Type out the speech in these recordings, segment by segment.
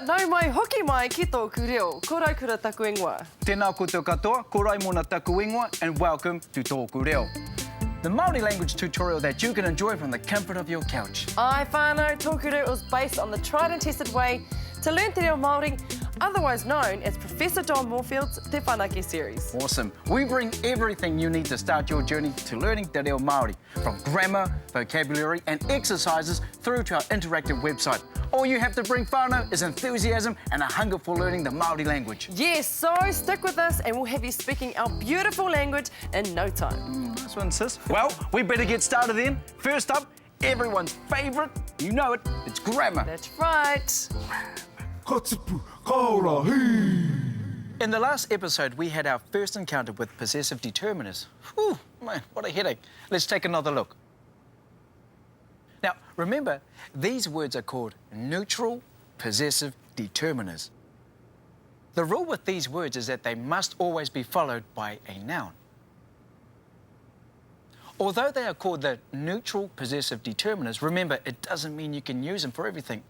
nau mai hoki mai ki tōku reo, korai kura taku ingoa. Tēnā koutou katoa, korai mōna taku ingoa, and welcome to TŌKU reo. The Māori language tutorial that you can enjoy from the comfort of your couch. Ai whānau, tōku reo is based on the tried and tested way to learn te reo Māori, otherwise known as Professor John Moorfield's Te Whanake series. Awesome. We bring everything you need to start your journey to learning te reo Māori, from grammar, vocabulary and exercises through to our interactive website. All you have to bring whānau is enthusiasm and a hunger for learning the Māori language. Yes, so stick with us and we'll have you speaking our beautiful language in no time. Nice one, sis. Well, we better get started then. First up, everyone's favourite, you know it, it's grammar. That's right. In the last episode, we had our first encounter with possessive determiners. Whew, man, what a headache. Let's take another look. Now, remember, these words are called neutral possessive determiners. The rule with these words is that they must always be followed by a noun. Although they are called the neutral possessive determiners, remember, it doesn't mean you can use them for everything.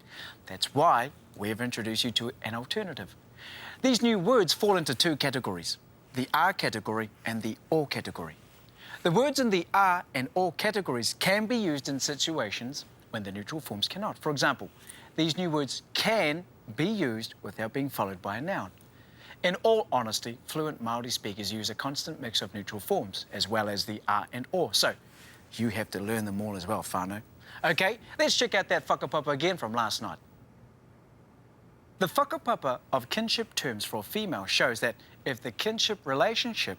That's why we've introduced you to an alternative. These new words fall into two categories, the are category and the or category. The words in the are and or categories can be used in situations when the neutral forms cannot. For example, these new words can be used without being followed by a noun. In all honesty, fluent Māori speakers use a constant mix of neutral forms, as well as the are and or. So, you have to learn them all as well, whānau. Okay, let's check out that whakapapa again from last night. The whakapapa of kinship terms for a female shows that if the kinship relationship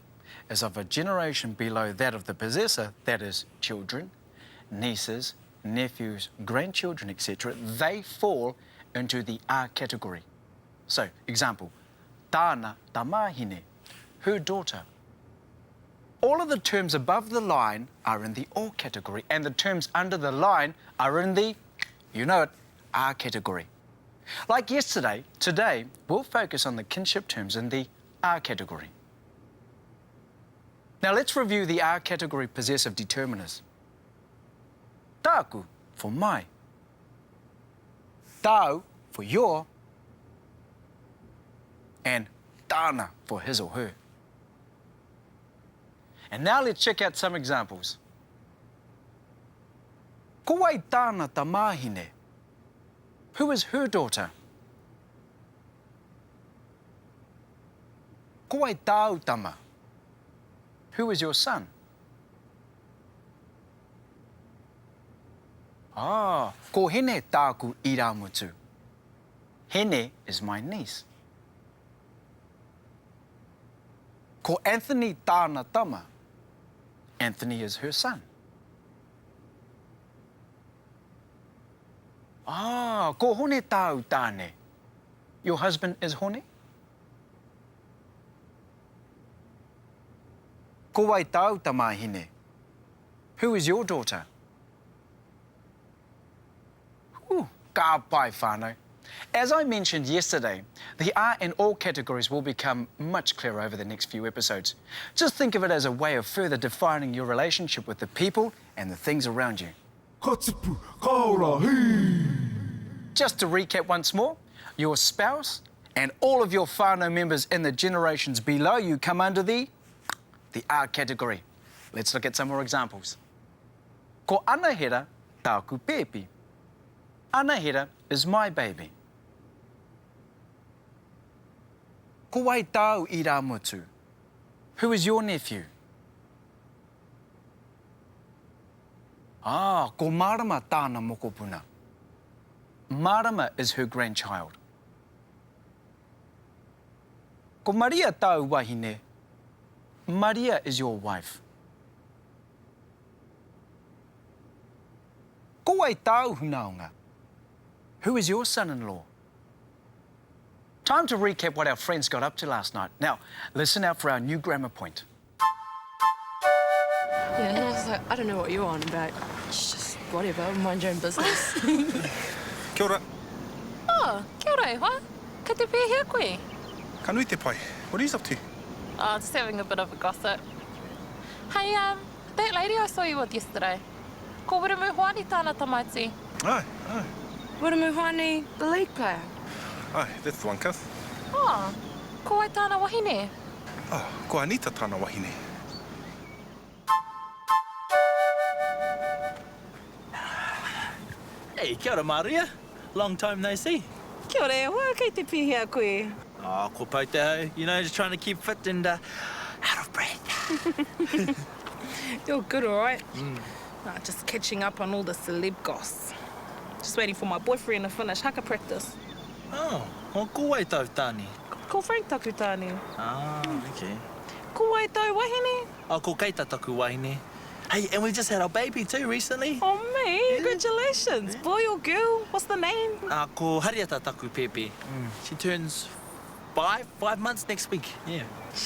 is of a generation below that of the possessor, that is, children, nieces, nephews, grandchildren, etc., they fall into the are category. So, example, tāna tamahine, her daughter. All of the terms above the line are in the or category, and the terms under the line are in the, you know it, are category. Like yesterday, today we'll focus on the kinship terms in the are category. Now let's review the are category possessive determiners. Tāku for my, tāu for your, and tāna for his or her. And now let's check out some examples. Ko wai tāna tamahine. Who is her daughter? Ko wai tāu tama. Who is your son? Ah, ko hene tāku iramutu. Hene is my niece. Ko Anthony tāna tama. Anthony is her son. Ah, ko hone tāu tāne. Your husband is hone? Ko wai tāu tamahine. Who is your daughter? Ka pai whānau. As I mentioned yesterday, the are and all categories will become much clearer over the next few episodes. Just think of it as a way of further defining your relationship with the people and the things around you. Just to recap once more, your spouse and all of your whānau members in the generations below you come under the are category. Let's look at some more examples. Ko anahera tāku pēpi. Anahera is my baby. Ko wai tāu iramutu. Who is your nephew? Ah, ko marama tāna mokopuna. Marama is her grandchild. Ko Maria tāu wahine. Maria is your wife. Ko wai tāu hunaunga. Who is your son-in-law? Time to recap what our friends got up to last night. Now, listen out for our new grammar point. Yeah, and I was like, I don't know what you're on about. It's just whatever, mind your own business. Kia ora. Oh, kia ora e hoa. Ka te pēhea koe? Ka nui te pai. What are you up to? Oh, just having a bit of a gossip. Hey, that lady I saw you with yesterday, ko Wiramuhoani tāna tamaiti. Aye, aye. Wiramuhoani, the league player. Aye, that's the one, Kath. Oh, ko ai tāna wahine. Oh, ko Anita tāna wahine. Hey, kia ora, Maria. Long time no see. Kia ora e hoa, kei te pihia koe. Oh, ko pau te hau. You know, just trying to keep fit and out of breath. You're good, all right? Nah, just catching up on all the celeb goss. Just waiting for my boyfriend to finish haka practice. Oh, ko wai tau tāni. Ko Frank taku tāne. Ah, okay. Ko wai tau wahine? Oh, ko keita taku wahine. Hey, and we just had our baby too recently. Oh, me? Congratulations. Boy or girl? What's the name? Ko hariata taku Pepe. She turns 5 months next week. Yeah.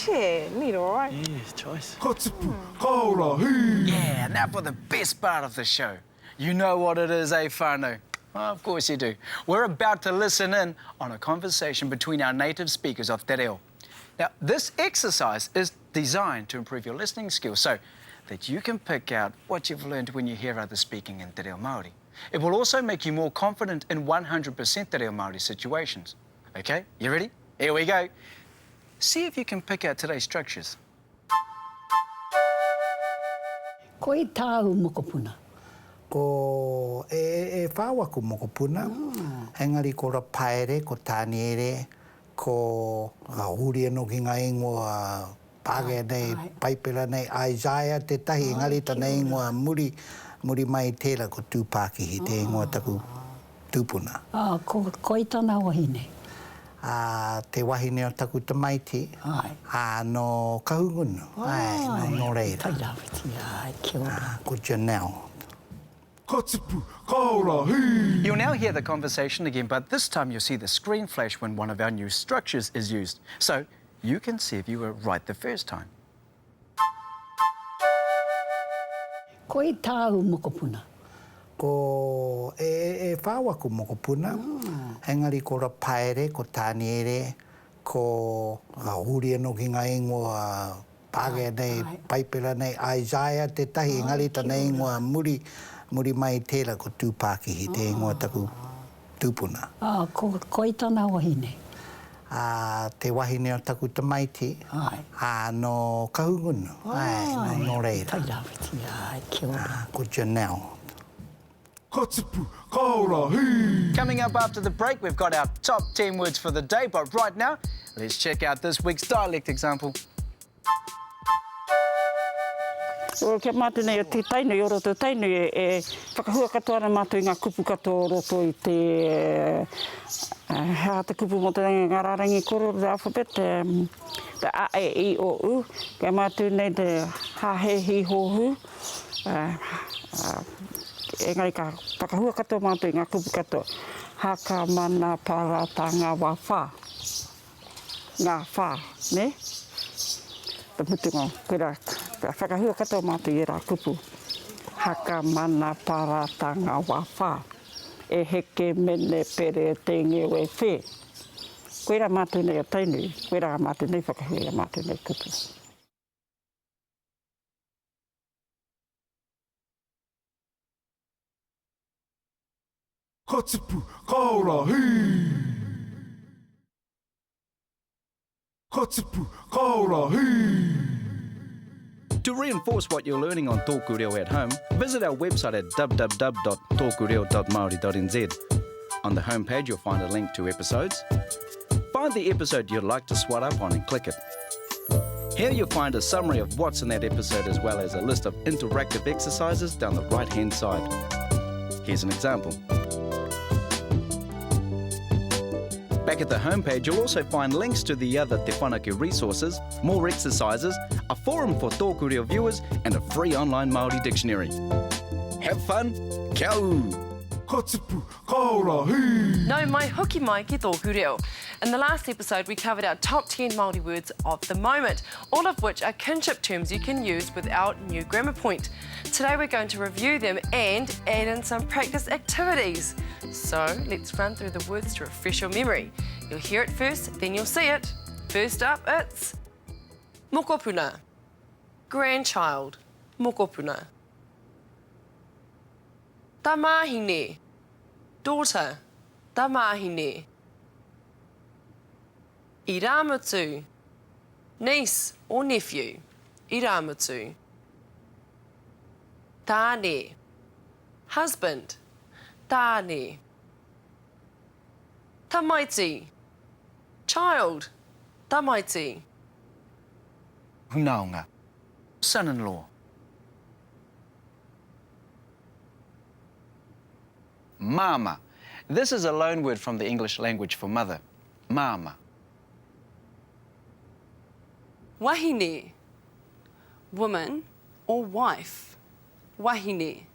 Yeah, neat, all right? Yeah, choice. Yeah, now for the best part of the show. You know what it is, eh, whānau? Oh, of course you do. We're about to listen in on a conversation between our native speakers of Te Reo. Now, this exercise is designed to improve your listening skills so that you can pick out what you've learned when you hear others speaking in Te Reo Māori. It will also make you more confident in 100% Te Reo Māori situations. Okay, you ready? Here we go. See if you can pick out today's structures. Ko e tāu mokopuna. Ko e whāwaku mokopuna. Engari ko rapaere, ko tāni ere, ko huri anō ki ngā ingoa pāge nei, paipera nei, Isaiah te tahi, engari ta nei ingoa muri mai tēra ko tūpākihi, te ingoa taku tūpuna. Ko i tāna wahine. Te wahine o taku tamaiti. Ai. No kahungunu. Ai, no reira. Tai rawiti, ai, kia ora. Ko Janelle. You'll now hear the conversation again, but this time you'll see the screen flash when one of our new structures is used. So you can see if you were right the first time. Ko e tāu mokopuna. Ko e whāwaku mokopuna. Engari ko rapaere, ko tāni ere, ko huri anō ki ngā ingoa pāge nei, paipera nei, Isaiah te tahi, engari ta nei ingoa muri mai tēra ko tūpākihi, te ingoa taku tūpuna. Ko i tāna wahine. Te wahine o taku tamaiti. Ai. No kahungunu. Ai, no reira. Tai rawiti, ai, kia ora. Ko Janelle. Coming up after the break, we've got our top 10 words for the day, but right now, let's check out this week's dialect example. O kia mātene o te tainu, i oro te tainu e whakahua katoa na mātou i ngā kupu katoa roto i te hea te kupu mo te ngā rārangi koro the alphabet, te A, E, I, O, U. Kia mātou nei te hahe hi hohu. Engari ka whakahua katoa mātou i ngā kupu katoa. Haka mana parata ngā wā whā. Ngā whā, ne? Te mutunga, koe whakahua katoa mātou i rā kupu. Haka mana parata ngā wā whā. E heke mene pere te ngewe whē. Koe rā mātou nei o tainu, koe rā mātou nei whakahua mātou nei kupu. Katipu kaurahi. Katipu kaurahi. To reinforce what you're learning on TŌKU Reo at home, visit our website at www.tokureo.maori.nz. On the homepage, you'll find a link to episodes. Find the episode you'd like to swat up on and click it. Here you'll find a summary of what's in that episode as well as a list of interactive exercises down the right-hand side. Here's an example. Back at the homepage, you'll also find links to the other Te Whanaku resources, more exercises, a forum for TŌKU Reo viewers, and a free online Māori dictionary. Have fun, kia ū! Katipu kaurahi. No mai hoki mai ki tōku reo. In the last episode, we covered our top 10 Māori words of the moment, all of which are kinship terms you can use without new grammar point. Today we're going to review them and add in some practice activities. So let's run through the words to refresh your memory. You'll hear it first, then you'll see it. First up, it's mokopuna, grandchild, mokopuna. Tamahine, daughter, tamahine. I rā mutu. Niece or nephew. I rā mutu. Tāne. Husband. Tāne. Tamaiti. Child. Tamaiti. Hunaonga. Son-in-law. Mama. This is a loan word from the English language for mother. Mama. Wahine. Woman or wife. Wahine.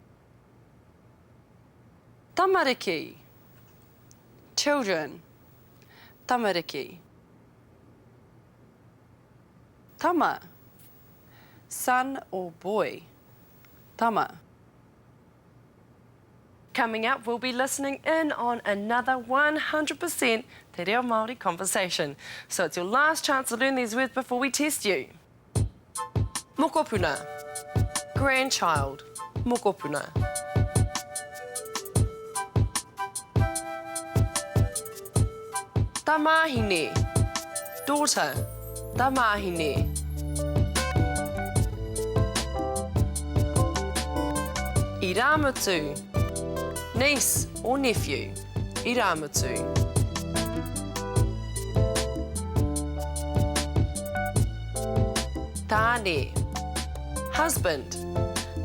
Tamariki. Children. Tamariki. Tama. Son or boy. Tama. Coming up, we'll be listening in on another 100% Te Reo Māori conversation. So it's your last chance to learn these words before we test you. Mokopuna. Grandchild. Mokopuna. Tamahine. Daughter. Tamahine. I rā mutu. Niece or nephew. I rā mutu. Tāne. Husband.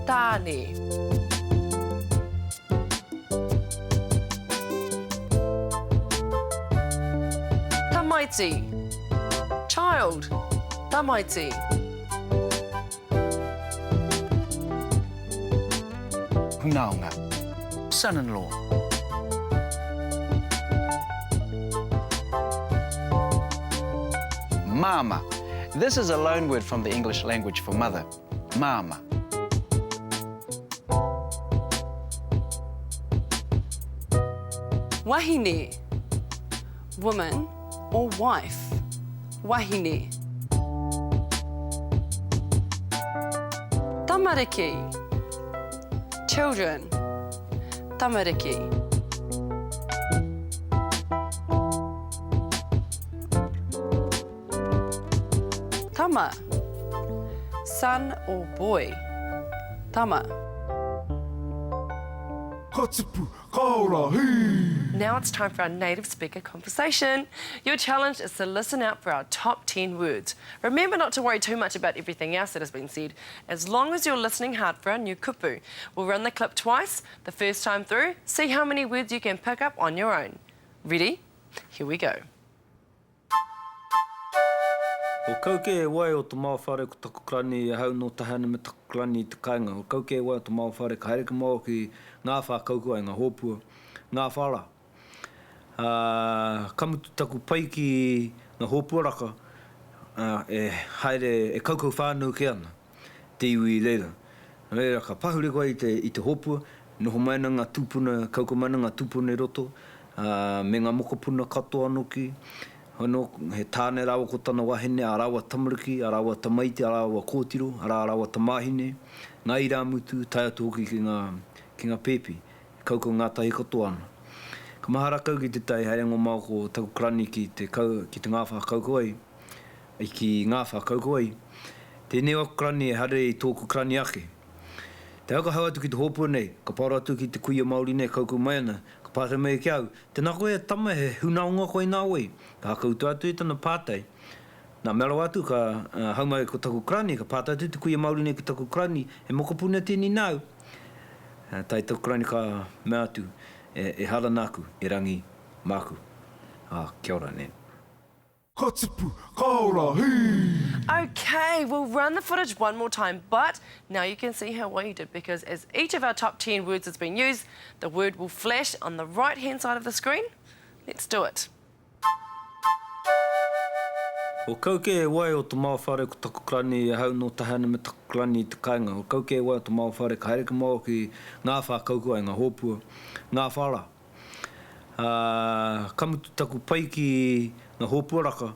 Tāne. Tamaiti. Child. Tamaiti. Hunaonga. Son-in-law. Mama. This is a loan word from the English language for mother. Mama. Wahine. Woman or wife. Wahine. Tamariki. Children. Tamariki. Tama. Son or boy. Tama. Katipu, kaora, hei. Now it's time for our native speaker conversation. Your challenge is to listen out for our top 10 words. Remember not to worry too much about everything else that has been said, as long as you're listening hard for our new kupu. We'll run the clip twice. The first time through, see how many words you can pick up on your own. Ready? Here we go. O kauke e wai o te mawhare ko takukrani e hau no tahana me takukrani I te kainga. O kauke e wai o te mawhare ka haere ka mau ki ngā whakaukua e ngā hōpua, ngā whara. Kamutu taku pai ki ngā hōpua raka e haere e kaukau whānau ke ana, te iwi I reira. Reira ka pahuri koe I te hōpua, noho maina ngā tūpuna, kaukau maina ngā tūpuna I roto, me ngā mokopuna katoa noki, Hono, he tāne rawa ko tana wahine, a rawa tamariki, a rawa tamaiti, a rawa kōtiro, a rawa tamahine, ngā ira mutu, tai atu hoki ki ngā pepi, kaukau ngā tahi katoa ana. Ka mahara kau ki te tai, haere ngō mau ko takukrani ki te ngā whakaukau ai, ki ngā whakaukau ai. Te newa krani e hare I tōku krani ake. Te haka hau atu ki te hōpua nei, ka paura atu ki te kuia Māori nei, kaukau mai ana, ka pātai mai ki au. Tēnā koe e tama he hunaonga koe nā wei. Ka hakautu atu I tana pātai. Nā mero atu ka haumai ko taku krani, ka pātai atu te kuia Māori nei ki taku krani, e mokopuna tēni nāu. Tai taku krani ka mea atu, e hala nāku, e rangi māku. Kia ora ne. Katipu, kaora, hei. Okay, we'll run the footage one more time, but now you can see how well you did, because as each of our top 10 words has been used, the word will flash on the right-hand side of the screen. Let's do it. O kauke e wai o te mawhare ko takukrani e hau no tahana me takukrani I te kainga. O kauke e wai o te mawhare ka haere ka mau ki ngā whakaukua e ngā hōpua, ngā whara. Kamutu taku pai ki ngā hōpua raka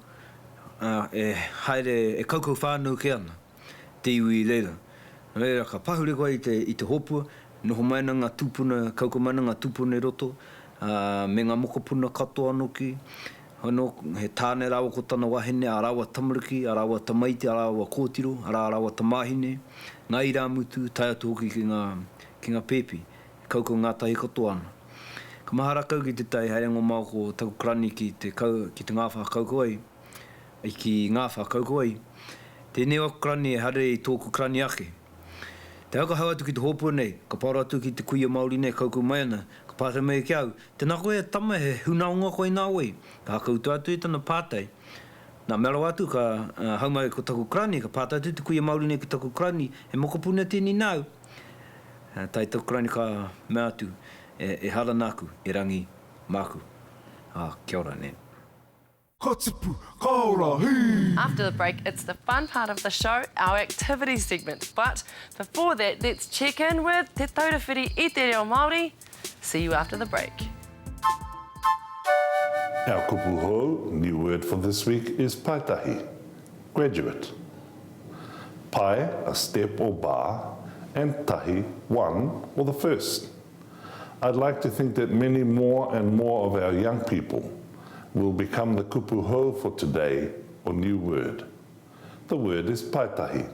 e haere e kaukau whānau ke ana, te iwi I reira. Reira ka pahuri koe I te hōpua, noho maina ngā tūpuna, kaukau maina ngā tūpuna I roto, me ngā mokopuna katoa noki, Hono, he tāne rawa ko tana wahine, a rawa tamariki, a rawa tamaiti, a rawa kōtiro, a rawa tamahine, ngā ira mutu, tai atu hoki ki ngā pepi, kaukau ngā tahi katoa ana. Ka mahara kau ki te tai, haere ngō mau ko taku krani ki te ngāwha kaukau ai, ki ngāwha kaukau ai. Tēnei wako krani e hare i tōku krani ake. Te haka hau atu ki te hōpua nei, ka pāra atu ki te kuia Māori nei, kaukau mai ana, ka pātai mai ki au. Tēnā koe e tama he hunaonga koe nā wei. Ka haka utu atu i tana pātai. Nā mero atu ka haumai ko taku krani, ka pātai atu te kuia Māori nei ki taku krani, he mokopuna tēnei nāu. Tai taku krani ka mea atu, e hara nāku, e rangi māku. Kia ora ne. After the break, it's the fun part of the show, our activity segment. But before that, let's check in with Te Taurewhiri i te reo Māori. See you after the break. Our kupu hou, new word for this week, is paitahi, graduate. Pai, a step or bar, and tahi, one or the first. I'd like to think that many more and more of our young people will become the kupu hou for today, or new word. The word is paitahi.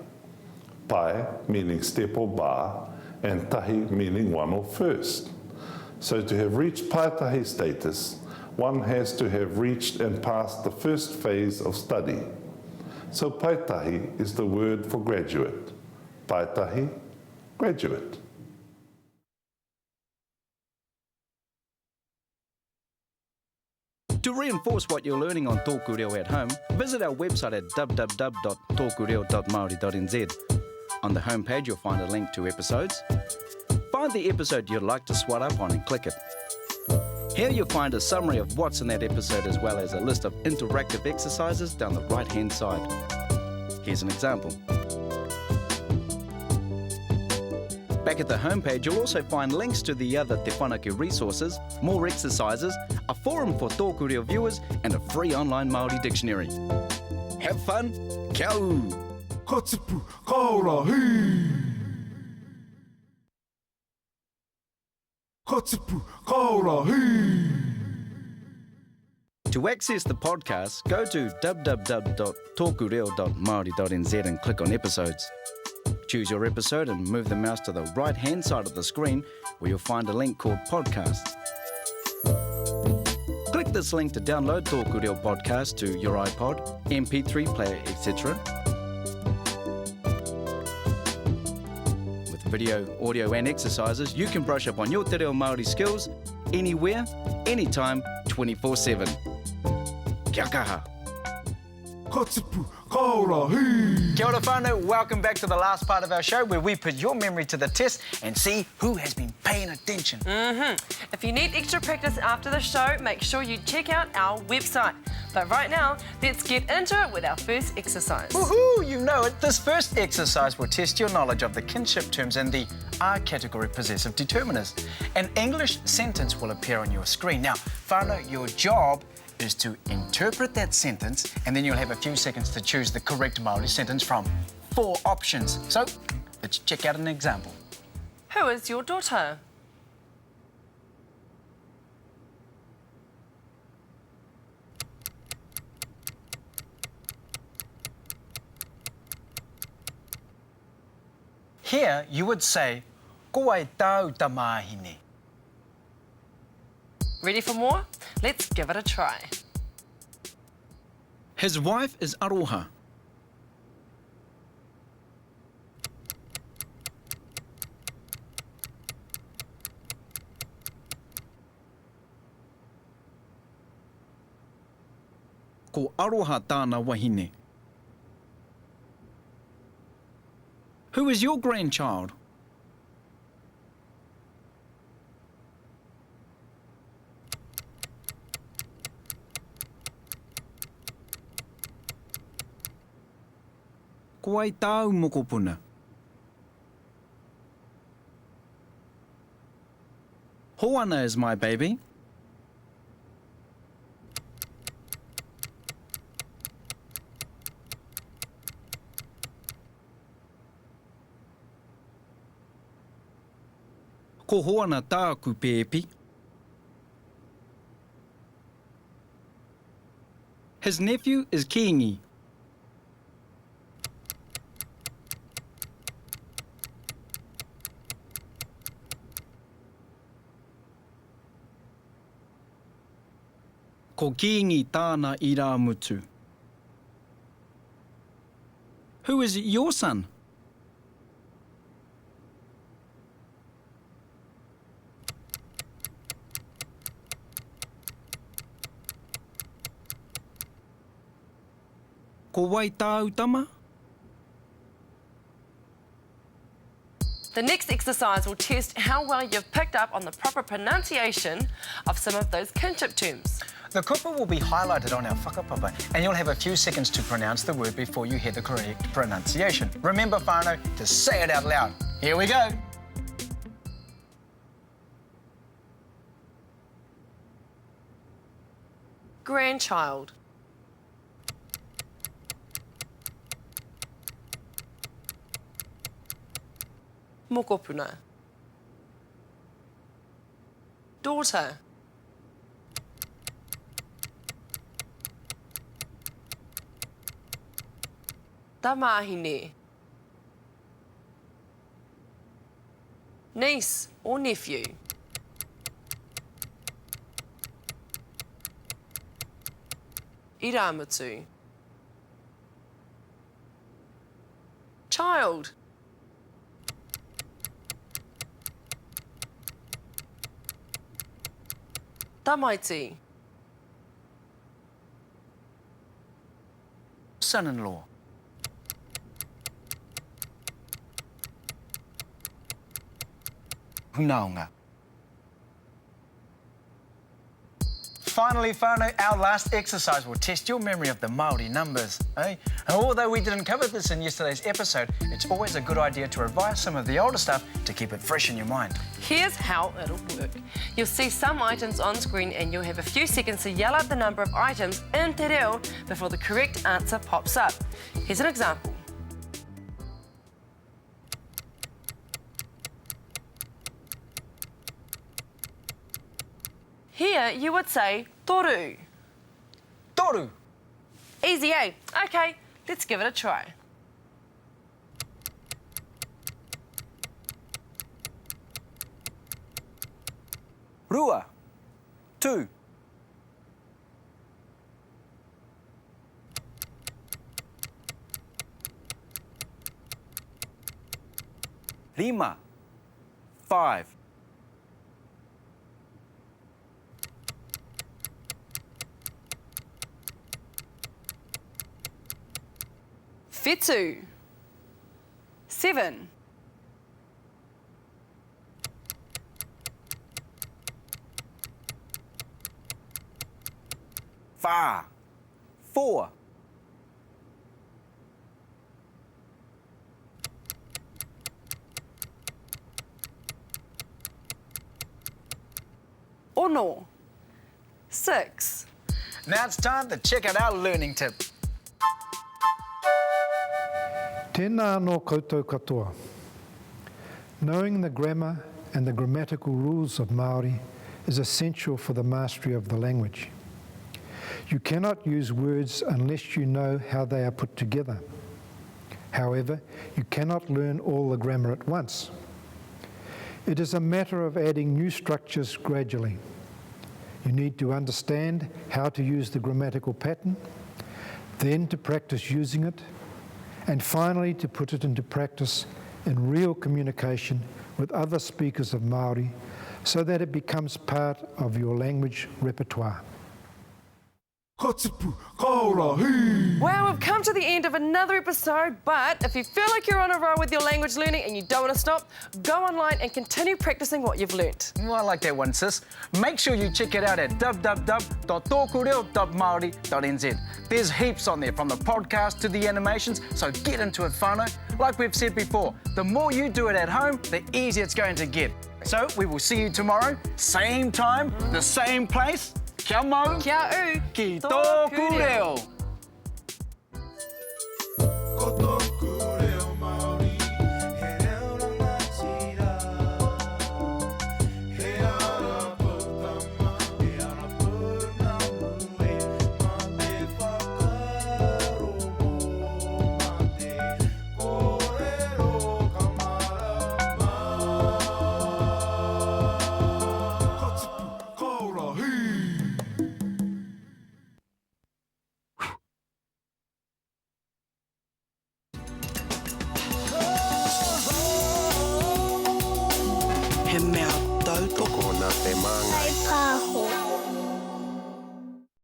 Pai meaning step or bar, and tahi meaning one or first. So to have reached paitahi status, one has to have reached and passed the first phase of study. So paitahi is the word for graduate. Paitahi, graduate. To reinforce what you're learning on TŌKU Reo at home, visit our website at www.tokureo.maori.nz. On the homepage, you'll find a link to episodes. Find the episode you'd like to swat up on and click it. Here you'll find a summary of what's in that episode as well as a list of interactive exercises down the right-hand side. Here's an example. Back at the homepage, you'll also find links to the other Te Whanake resources, more exercises, a forum for TŌKU Reo viewers, and a free online Māori dictionary. Have fun, kia ū! Ka tipu, ka ora, hei! Ka tipu, ka ora, hei! To access the podcast, go to www.tokureo.maori.nz and click on episodes. Choose your episode and move the mouse to the right-hand side of the screen where you'll find a link called Podcasts. Click this link to download TŌKU Reo Podcast to your iPod, MP3 player, etc. With video, audio and exercises, you can brush up on your Te Reo Māori skills anywhere, anytime, 24/7. Kia kaha! Ka tipu, ka ora, hei! Kia ora whānau, welcome back to the last part of our show where we put your memory to the test and see who has been paying attention. If you need extra practice after the show, make sure you check out our website. But right now, let's get into it with our first exercise. Woohoo, you know it. This first exercise will test your knowledge of the kinship terms and the R category possessive determiners. An English sentence will appear on your screen. Now, whānau, your job is to interpret that sentence, and then you'll have a few seconds to choose the correct Māori sentence from 4 options. So, let's check out an example. Who is your daughter? Here, you would say, ko ai tau tamahine. Ready for more? Let's give it a try. His wife is aroha. Ko aroha tāna wahine. Who is your grandchild? Ko ai tāu mokopuna. Hoana is my baby. Ko hoana tāku pēpi. His nephew is kiingi. Ko kiingi tāna I rā mutu. Who is your son? Ko wai tāu tama? The next exercise will test how well you've picked up on the proper pronunciation of some of those kinship terms. The kupa will be highlighted on our whakapapa, and you'll have a few seconds to pronounce the word before you hear the correct pronunciation. Remember, whānau, to say it out loud. Here we go. Grandchild. Mokopuna. Daughter. Tamahine. Niece or nephew. Iramutu. Child. Tamaiti. Son-in-law. Hunaunga. Finally, whānau, our last exercise will test your memory of the Māori numbers. Eh? And although we didn't cover this in yesterday's episode, it's always a good idea to revise some of the older stuff to keep it fresh in your mind. Here's how it'll work. You'll see some items on screen and you'll have a few seconds to yell out the number of items in te reo before the correct answer pops up. Here's an example. Here you would say toru. Toru. Easy, eh? Okay, let's give it a try. Rua. 2. Lima. 5. Whetū. 7. Whā. 4. Ono. 6. Now it's time to check out our learning tip. Tēnā anō koutou katoa. Knowing the grammar and the grammatical rules of Māori is essential for the mastery of the language. You cannot use words unless you know how they are put together. However, you cannot learn all the grammar at once. It is a matter of adding new structures gradually. You need to understand how to use the grammatical pattern, then to practice using it, and finally to put it into practice in real communication with other speakers of Māori so that it becomes part of your language repertoire. Well, we've come to the end of another episode, but if you feel like you're on a roll with your language learning and you don't want to stop, go online and continue practicing what you've learnt. Well, I like that one, sis. Make sure you check it out at www.tokureo.maori.nz. There's heaps on there, from the podcast to the animations, so get into it, whānau. Like we've said before, the more you do it at home, the easier it's going to get. So we will see you tomorrow, same time, the same place. Kia mau. Kia u. Ki tōku reo.